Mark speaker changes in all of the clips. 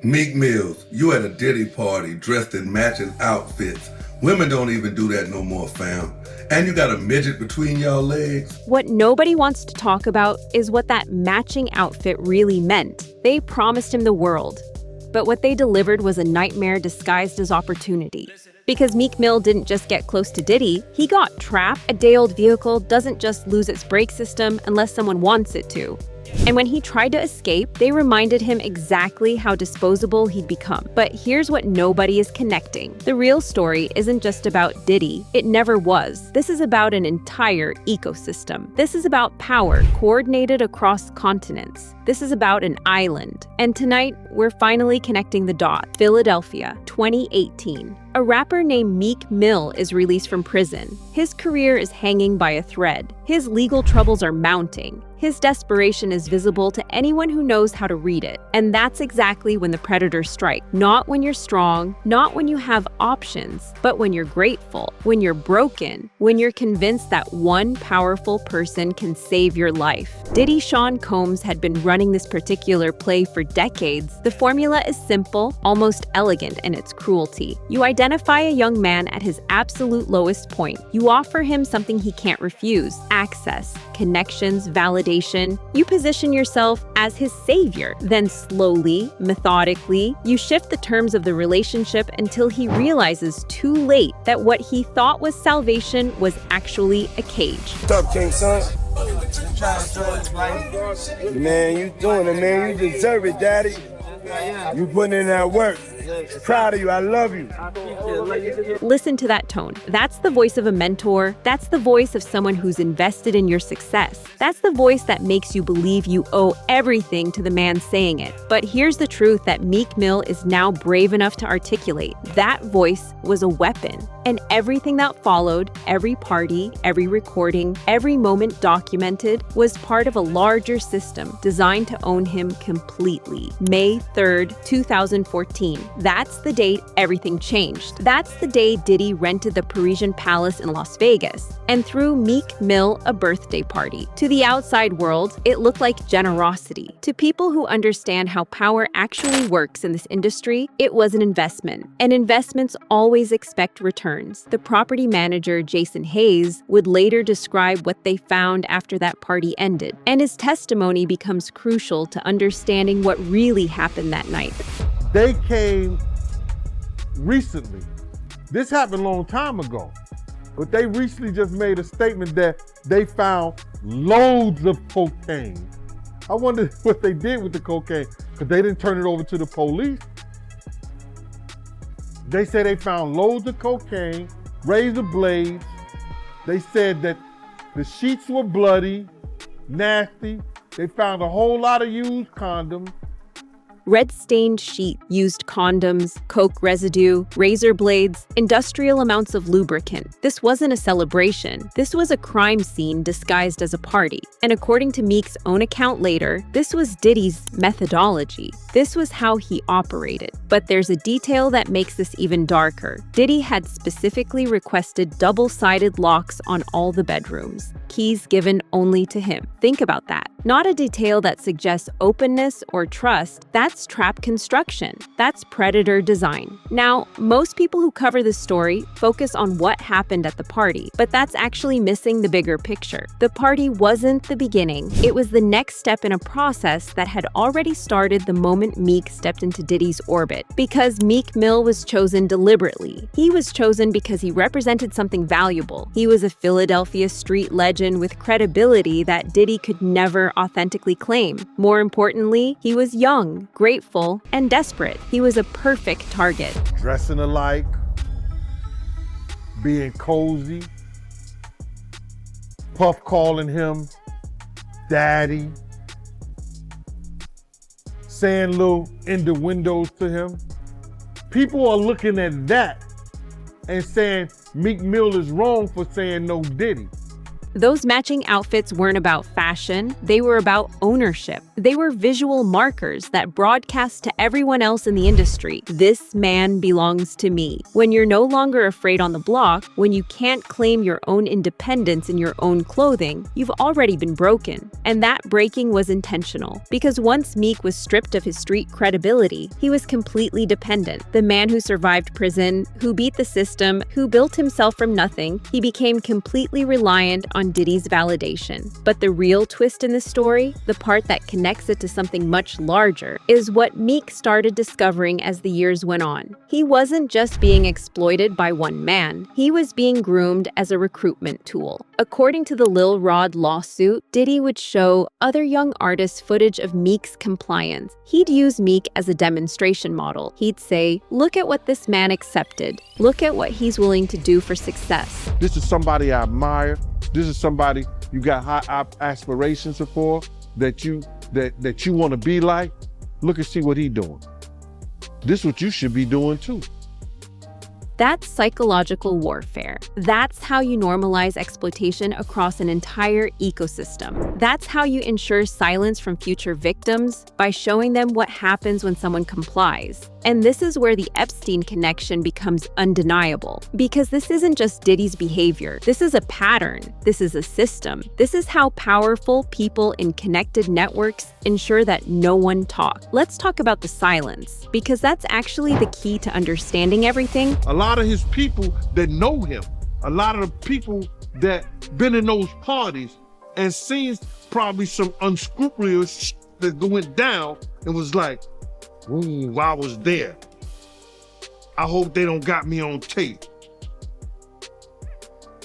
Speaker 1: Meek Mills, you at a Diddy party dressed in matching outfits. Women don't even do that no more, fam. And you got a midget between y'all legs.
Speaker 2: What nobody wants to talk about is what that matching outfit really meant. They promised him the world. But what they delivered was a nightmare disguised as opportunity. Because Meek Mill didn't just get close to Diddy, he got trapped. A day-old vehicle doesn't just lose its brake system unless someone wants it to. And when he tried to escape, they reminded him exactly how disposable he'd become. But here's what nobody is connecting. The real story isn't just about Diddy. It never was. This is about an entire ecosystem. This is about power coordinated across continents. This is about an island. And tonight, we're finally connecting the dots. Philadelphia, 2018. A rapper named Meek Mill is released from prison. His career is hanging by a thread. His legal troubles are mounting. His desperation is visible to anyone who knows how to read it. And that's exactly when the predators strike. Not when you're strong, not when you have options, but when you're grateful, when you're broken, when you're convinced that one powerful person can save your life. Diddy Sean Combs had been running this particular play for decades. The formula is simple, almost elegant in its cruelty. You identify a young man at his absolute lowest point. You offer him something he can't refuse: access, connections, validation. You position yourself as his savior. Then slowly, methodically, you shift the terms of the relationship until he realizes too late that what he thought was salvation was actually a cage.
Speaker 3: What's up, King son? Man, you doing it, man. You deserve it, daddy. You putting in that work. Proud of you. I love you.
Speaker 2: Listen to that tone. That's the voice of a mentor. That's the voice of someone who's invested in your success. That's the voice that makes you believe you owe everything to the man saying it. But here's the truth that Meek Mill is now brave enough to articulate. That voice was a weapon. And everything that followed, every party, every recording, every moment documented, was part of a larger system designed to own him completely. May 3rd, 2014. That's the date everything changed. That's the day Diddy rented the Parisian Palace in Las Vegas and threw Meek Mill a birthday party. To the outside world, it looked like generosity. To people who understand how power actually works in this industry, it was an investment. And investments always expect returns. The property manager, Jason Hayes, would later describe what they found after that party ended. And his testimony becomes crucial to understanding what really happened that night.
Speaker 4: They came recently. This happened a long time ago. But they recently just made a statement that they found loads of cocaine. I wonder what they did with the cocaine, because they didn't turn it over to the police. They said they found loads of cocaine, razor blades. They said that the sheets were bloody, nasty. They found a whole lot of used condoms.
Speaker 2: Red-stained sheet, used condoms, coke residue, razor blades, industrial amounts of lubricant. This wasn't a celebration. This was a crime scene disguised as a party. And according to Meek's own account later, this was Diddy's methodology. This was how he operated. But there's a detail that makes this even darker. Diddy had specifically requested double-sided locks on all the bedrooms, keys given only to him. Think about that. Not a detail that suggests openness or trust. That's trap construction. That's predator design. Now, most people who cover this story focus on what happened at the party, but that's actually missing the bigger picture. The party wasn't the beginning. It was the next step in a process that had already started the moment Meek stepped into Diddy's orbit. Because Meek Mill was chosen deliberately. He was chosen because he represented something valuable. He was a Philadelphia street legend with credibility that Diddy could never authentically claim. More importantly, he was young, grateful, and desperate. He was a perfect target.
Speaker 4: Dressing alike, being cozy, Puff calling him daddy, saying little innuendos to him. People are looking at that and saying Meek Mill is wrong for saying no Diddy.
Speaker 2: Those matching outfits weren't about fashion, they were about ownership. They were visual markers that broadcast to everyone else in the industry, "This man belongs to me." When you're no longer afraid on the block, when you can't claim your own independence in your own clothing, you've already been broken. And that breaking was intentional, because once Meek was stripped of his street credibility, he was completely dependent. The man who survived prison, who beat the system, who built himself from nothing, he became completely reliant on Diddy's validation. But the real twist in the story, the part that connects it to something much larger, is what Meek started discovering as the years went on. He wasn't just being exploited by one man, he was being groomed as a recruitment tool. According to the Lil Rod lawsuit, Diddy would show other young artists footage of Meek's compliance. He'd use Meek as a demonstration model. He'd say, "Look at what this man accepted. Look at what he's willing to do for success."
Speaker 4: This is somebody I admire. This is somebody you got high aspirations for, that you want to be like. Look and see what he's doing. This is what you should be doing too.
Speaker 2: That's psychological warfare. That's how you normalize exploitation across an entire ecosystem. That's how you ensure silence from future victims, by showing them what happens when someone complies. And this is where the Epstein connection becomes undeniable, because this isn't just Diddy's behavior. This is a pattern. This is a system. This is how powerful people in connected networks ensure that no one talks. Let's talk about the silence, because that's actually the key to understanding everything.
Speaker 4: A lot of his people that know him, a lot of the people that been in those parties and seen probably some unscrupulous shit that went down and was like, "Ooh, I was there. I hope they don't got me on tape."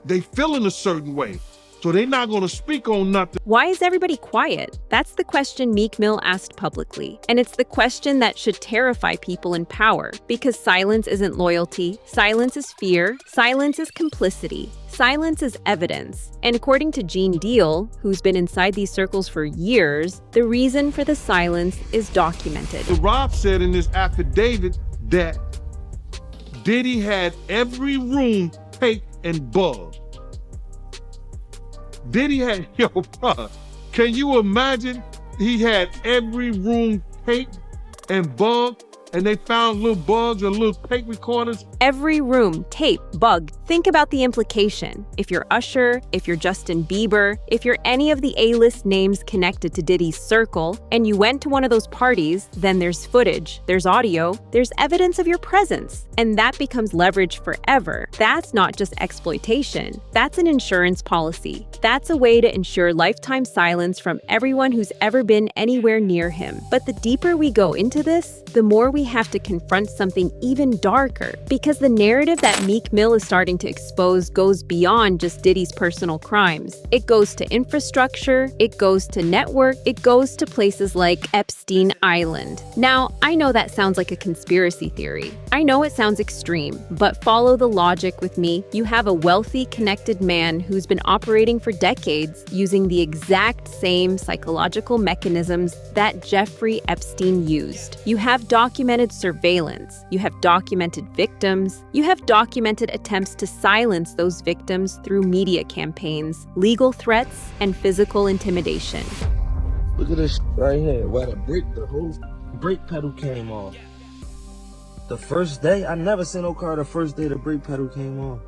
Speaker 4: They feel in a certain way, so they're not gonna speak on nothing.
Speaker 2: Why is everybody quiet? That's the question Meek Mill asked publicly. And it's the question that should terrify people in power, because silence isn't loyalty, silence is fear, silence is complicity. Silence is evidence. And according to Gene Deal, who's been inside these circles for years, the reason for the silence is documented.
Speaker 4: Rob said in this affidavit that Diddy had every room taped and bugged. Diddy had, yo, bro, can you imagine? He had every room taped and bugged, and they found little bugs or little tape recorders.
Speaker 2: Every room, tape, bug. Think about the implication. If you're Usher, if you're Justin Bieber, if you're any of the A-list names connected to Diddy's circle, and you went to one of those parties, then there's footage, there's audio, there's evidence of your presence. And that becomes leverage forever. That's not just exploitation. That's an insurance policy. That's a way to ensure lifetime silence from everyone who's ever been anywhere near him. But the deeper we go into this, the more we have to confront something even darker, because the narrative that Meek Mill is starting to expose goes beyond just Diddy's personal crimes. It goes to infrastructure, it goes to network, it goes to places like Epstein Island. Now, I know that sounds like a conspiracy theory. I know it sounds extreme, but follow the logic with me. You have a wealthy, connected man who's been operating for decades using the exact same psychological mechanisms that Jeffrey Epstein used. You have documented surveillance, you have documented victims, you have documented attempts to silence those victims through media campaigns, legal threats, and physical intimidation.
Speaker 5: Look at this right here, where the whole brake pedal came off. The first day, I never seen no car the first day the brake pedal came off.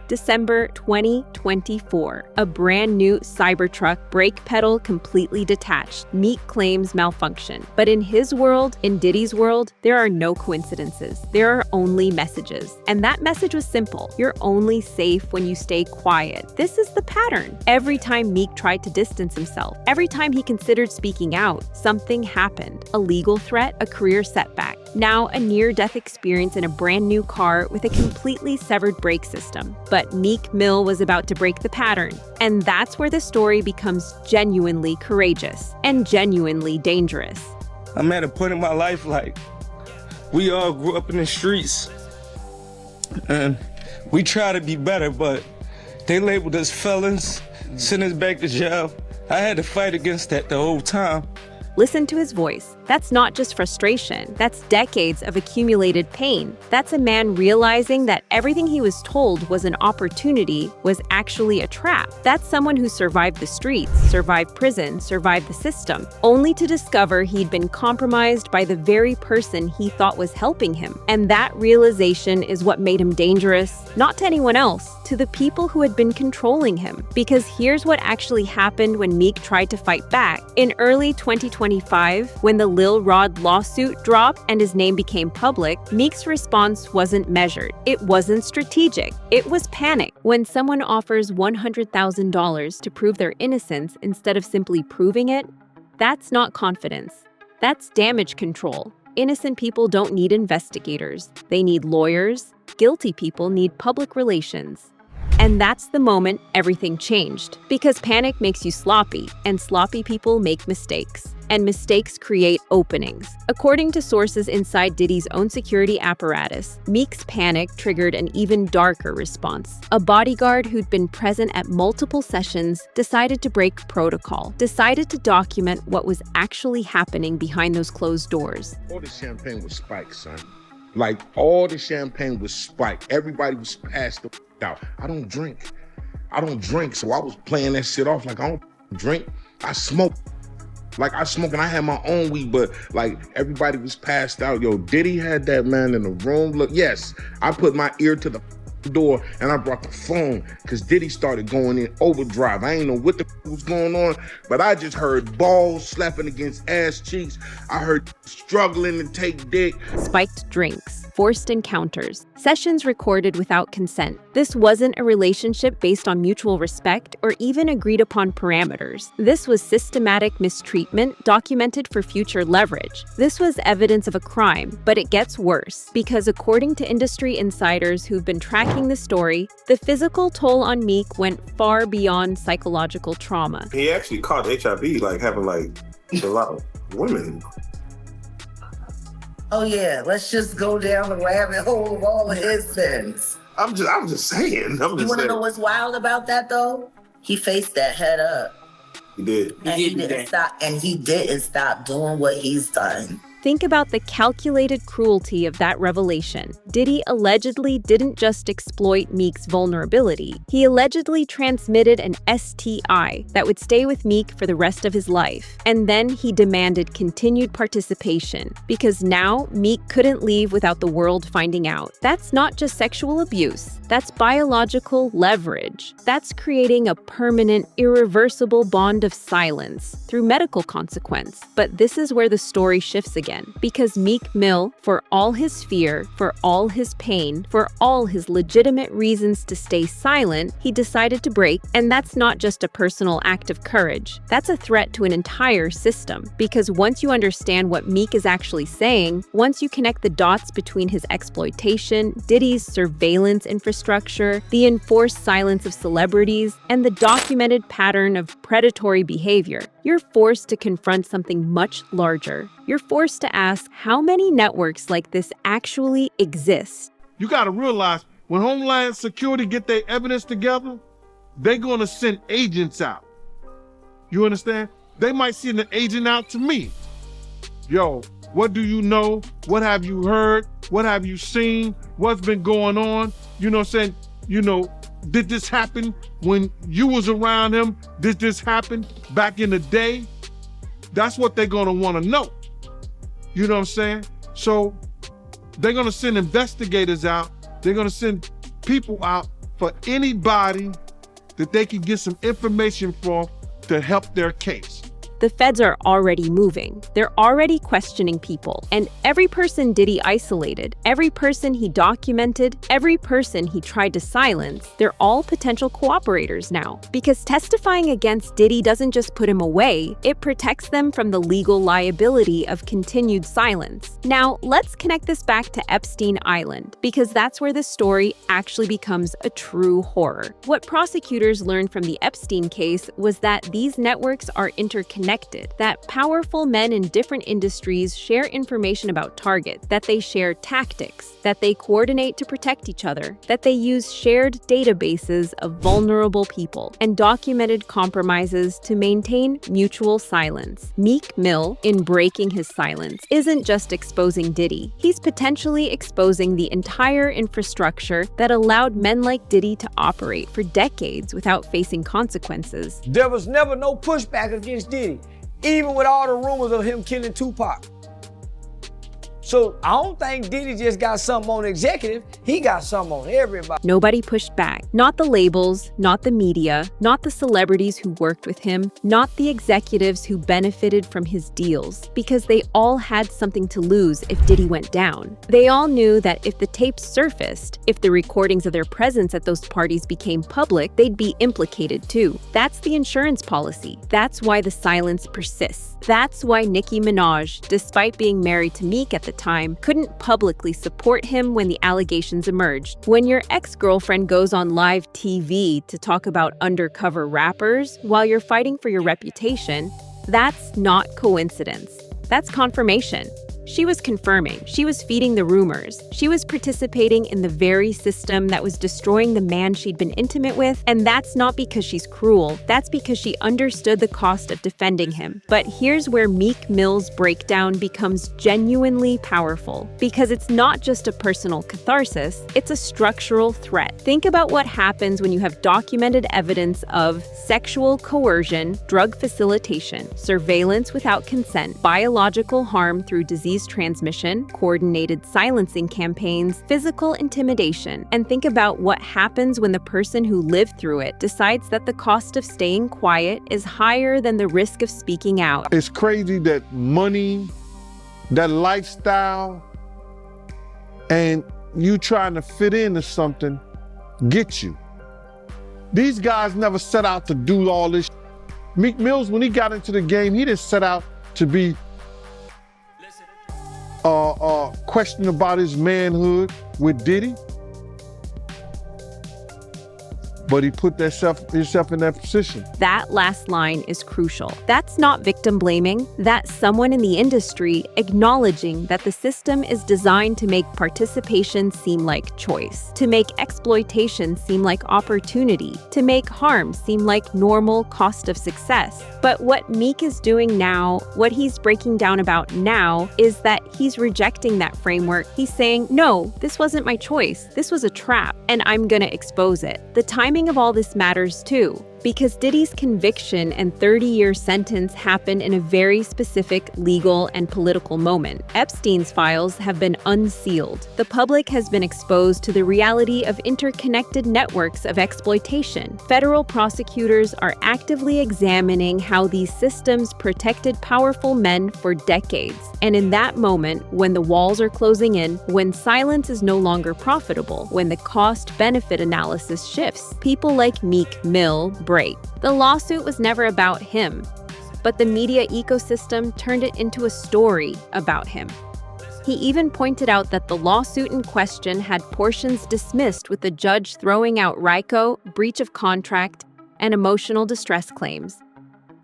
Speaker 2: December 2024. A brand new Cybertruck, brake pedal completely detached. Meek claims malfunction. But in his world, in Diddy's world, there are no coincidences. There are only messages. And that message was simple. You're only safe when you stay quiet. This is the pattern. Every time Meek tried to distance himself, every time he considered speaking out, something happened. A legal threat, a career setback. Now a near-death experience in a brand new car with a completely severed brake system. But Meek Mill was about to break the pattern. And that's where the story becomes genuinely courageous and genuinely dangerous.
Speaker 5: I'm at a point in my life, like, we all grew up in the streets. And we try to be better, but they labeled us felons, sent us back to jail. I had to fight against that the whole time.
Speaker 2: Listen to his voice. That's not just frustration, that's decades of accumulated pain. That's a man realizing that everything he was told was an opportunity was actually a trap. That's someone who survived the streets, survived prison, survived the system, only to discover he'd been compromised by the very person he thought was helping him. And that realization is what made him dangerous, not to anyone else, to the people who had been controlling him. Because here's what actually happened when Meek tried to fight back. In early 2025, when the Lil Rod lawsuit dropped and his name became public, Meek's response wasn't measured. It wasn't strategic. It was panic. When someone offers $100,000 to prove their innocence instead of simply proving it, that's not confidence. That's damage control. Innocent people don't need investigators. They need lawyers. Guilty people need public relations. And that's the moment everything changed. Because panic makes you sloppy, and sloppy people make mistakes. And mistakes create openings. According to sources inside Diddy's own security apparatus, Meek's panic triggered an even darker response. A bodyguard who'd been present at multiple sessions decided to break protocol, decided to document what was actually happening behind those closed doors.
Speaker 6: All the champagne was spiked, son. Like, all the champagne was spiked. Everybody was passed out. I don't drink, so I was playing that shit off like I don't drink. I smoke. Like, I smoke and I had my own weed, but like everybody was passed out. Yo, Diddy had that man in the room. Look, yes, I put my ear to the door and I brought the phone because Diddy started going in overdrive. I ain't know what the was going on, but I just heard balls slapping against ass cheeks. I heard struggling to take dick.
Speaker 2: Spiked drinks, forced encounters, sessions recorded without consent. This wasn't a relationship based on mutual respect or even agreed upon parameters. This was systematic mistreatment documented for future leverage. This was evidence of a crime, but it gets worse because according to industry insiders who've been tracking the story, the physical toll on Meek went far beyond psychological trauma.
Speaker 7: He actually caught HIV, like having like a lot of women.
Speaker 8: Oh yeah, let's just go down the rabbit hole of all of his sins.
Speaker 7: I'm just saying.
Speaker 8: You want to know what's wild about that though? He faced that head up.
Speaker 7: He did.
Speaker 8: And he didn't stop. And he didn't stop doing what he's done.
Speaker 2: Think about the calculated cruelty of that revelation. Diddy allegedly didn't just exploit Meek's vulnerability. He allegedly transmitted an STI that would stay with Meek for the rest of his life. And then he demanded continued participation because now Meek couldn't leave without the world finding out. That's not just sexual abuse. That's biological leverage. That's creating a permanent, irreversible bond of silence through medical consequence. But this is where the story shifts again. Because Meek Mill, for all his fear, for all his pain, for all his legitimate reasons to stay silent, he decided to break. And that's not just a personal act of courage. That's a threat to an entire system. Because once you understand what Meek is actually saying, once you connect the dots between his exploitation, Diddy's surveillance infrastructure, the enforced silence of celebrities, and the documented pattern of predatory behavior, you're forced to confront something much larger. You're forced to ask how many networks like this actually exist.
Speaker 4: You got to realize when Homeland Security get their evidence together, they're going to send agents out. You understand? They might send an agent out to me. Yo, what do you know? What have you heard? What have you seen? What's been going on? You know what I'm saying? You know, did this happen when you was around him? Did this happen back in the day? That's what they're gonna wanna know. You know what I'm saying? So they're gonna send investigators out. They're gonna send people out for anybody that they can get some information from to help their case.
Speaker 2: The feds are already moving. They're already questioning people. And every person Diddy isolated, every person he documented, every person he tried to silence, they're all potential cooperators now. Because testifying against Diddy doesn't just put him away, it protects them from the legal liability of continued silence. Now, let's connect this back to Epstein Island, because that's where this story actually becomes a true horror. What prosecutors learned from the Epstein case was that these networks are interconnected. connected, that powerful men in different industries share information about targets, that they share tactics, that they coordinate to protect each other, that they use shared databases of vulnerable people, and documented compromises to maintain mutual silence. Meek Mill, in breaking his silence, isn't just exposing Diddy. He's potentially exposing the entire infrastructure that allowed men like Diddy to operate for decades without facing consequences.
Speaker 9: There was never no pushback against Diddy, even with all the rumors of him killing Tupac. So I don't think Diddy just got something on executive, he got something on everybody.
Speaker 2: Nobody pushed back. Not the labels, not the media, not the celebrities who worked with him, not the executives who benefited from his deals, because they all had something to lose if Diddy went down. They all knew that if the tapes surfaced, if the recordings of their presence at those parties became public, they'd be implicated too. That's the insurance policy. That's why the silence persists. That's why Nicki Minaj, despite being married to Meek at the time, couldn't publicly support him when the allegations emerged. When your ex-girlfriend goes on live TV to talk about undercover rappers while you're fighting for your reputation, that's not coincidence. That's confirmation. She was confirming. She was feeding the rumors. She was participating in the very system that was destroying the man she'd been intimate with, and that's not because she's cruel. That's because she understood the cost of defending him. But here's where Meek Mill's breakdown becomes genuinely powerful, because it's not just a personal catharsis, it's a structural threat. Think about what happens when you have documented evidence of sexual coercion, drug facilitation, surveillance without consent, biological harm through disease transmission, coordinated silencing campaigns, physical intimidation, and think about what happens when the person who lived through it decides that the cost of staying quiet is higher than the risk of speaking out.
Speaker 4: It's crazy that money, that lifestyle, and you trying to fit into something get you. These guys never set out to do all this. Meek Mills, when he got into the game, he didn't set out to be question about his manhood with Diddy, but he put himself in that position.
Speaker 2: That last line is crucial. That's not victim blaming. That's someone in the industry acknowledging that the system is designed to make participation seem like choice, to make exploitation seem like opportunity, to make harm seem like normal cost of success. But what Meek is doing now, what he's breaking down about now, is that he's rejecting that framework. He's saying, no, this wasn't my choice. This was a trap, and I'm gonna expose it. The timing of all this matters too, because Diddy's conviction and 30-year sentence happened in a very specific legal and political moment. Epstein's files have been unsealed. The public has been exposed to the reality of interconnected networks of exploitation. Federal prosecutors are actively examining how these systems protected powerful men for decades. And in that moment, when the walls are closing in, when silence is no longer profitable, when the cost-benefit analysis shifts, people like Meek Mill break. The lawsuit was never about him, but the media ecosystem turned it into a story about him. He even pointed out that the lawsuit in question had portions dismissed with the judge throwing out RICO, breach of contract, and emotional distress claims.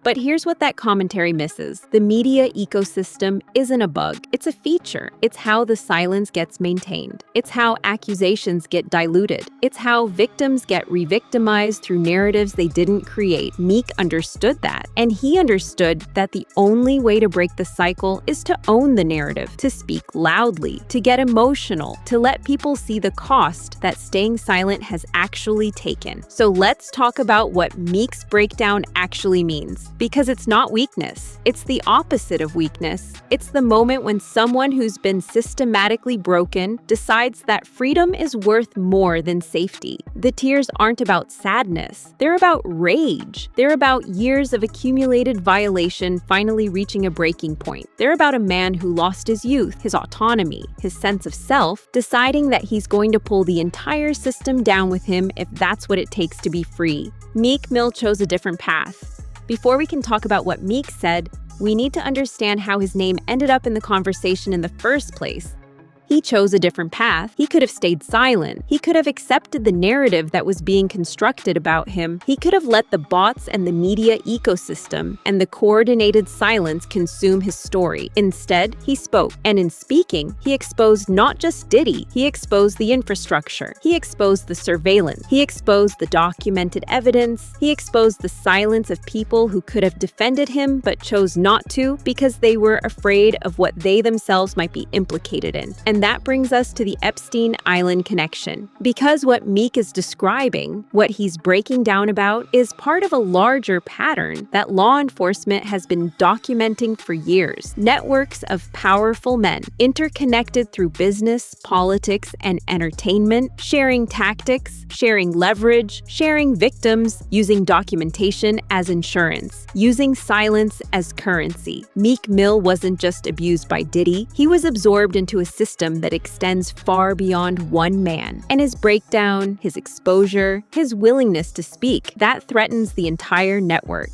Speaker 2: But here's what that commentary misses. The media ecosystem isn't a bug. It's a feature. It's how the silence gets maintained. It's how accusations get diluted. It's how victims get re-victimized through narratives they didn't create. Meek understood that. And he understood that the only way to break the cycle is to own the narrative, to speak loudly, to get emotional, to let people see the cost that staying silent has actually taken. So let's talk about what Meek's breakdown actually means. Because it's not weakness. It's the opposite of weakness. It's the moment when someone who's been systematically broken decides that freedom is worth more than safety. The tears aren't about sadness. They're about rage. They're about years of accumulated violation finally reaching a breaking point. They're about a man who lost his youth, his autonomy, his sense of self, deciding that he's going to pull the entire system down with him if that's what it takes to be free. Meek Mill chose a different path. Before we can talk about what Meek said, we need to understand how his name ended up in the conversation in the first place. He chose a different path. He could have stayed silent. He could have accepted the narrative that was being constructed about him. He could have let the bots and the media ecosystem and the coordinated silence consume his story. Instead, he spoke. And in speaking, he exposed not just Diddy, he exposed the infrastructure. He exposed the surveillance. He exposed the documented evidence. He exposed the silence of people who could have defended him but chose not to because they were afraid of what they themselves might be implicated in. And that brings us to the Epstein Island connection. Because what Meek is describing, what he's breaking down about, is part of a larger pattern that law enforcement has been documenting for years. Networks of powerful men, interconnected through business, politics, and entertainment, sharing tactics, sharing leverage, sharing victims, using documentation as insurance, using silence as currency. Meek Mill wasn't just abused by Diddy, he was absorbed into a system that extends far beyond one man. And his breakdown, his exposure, his willingness to speak, that threatens the entire network.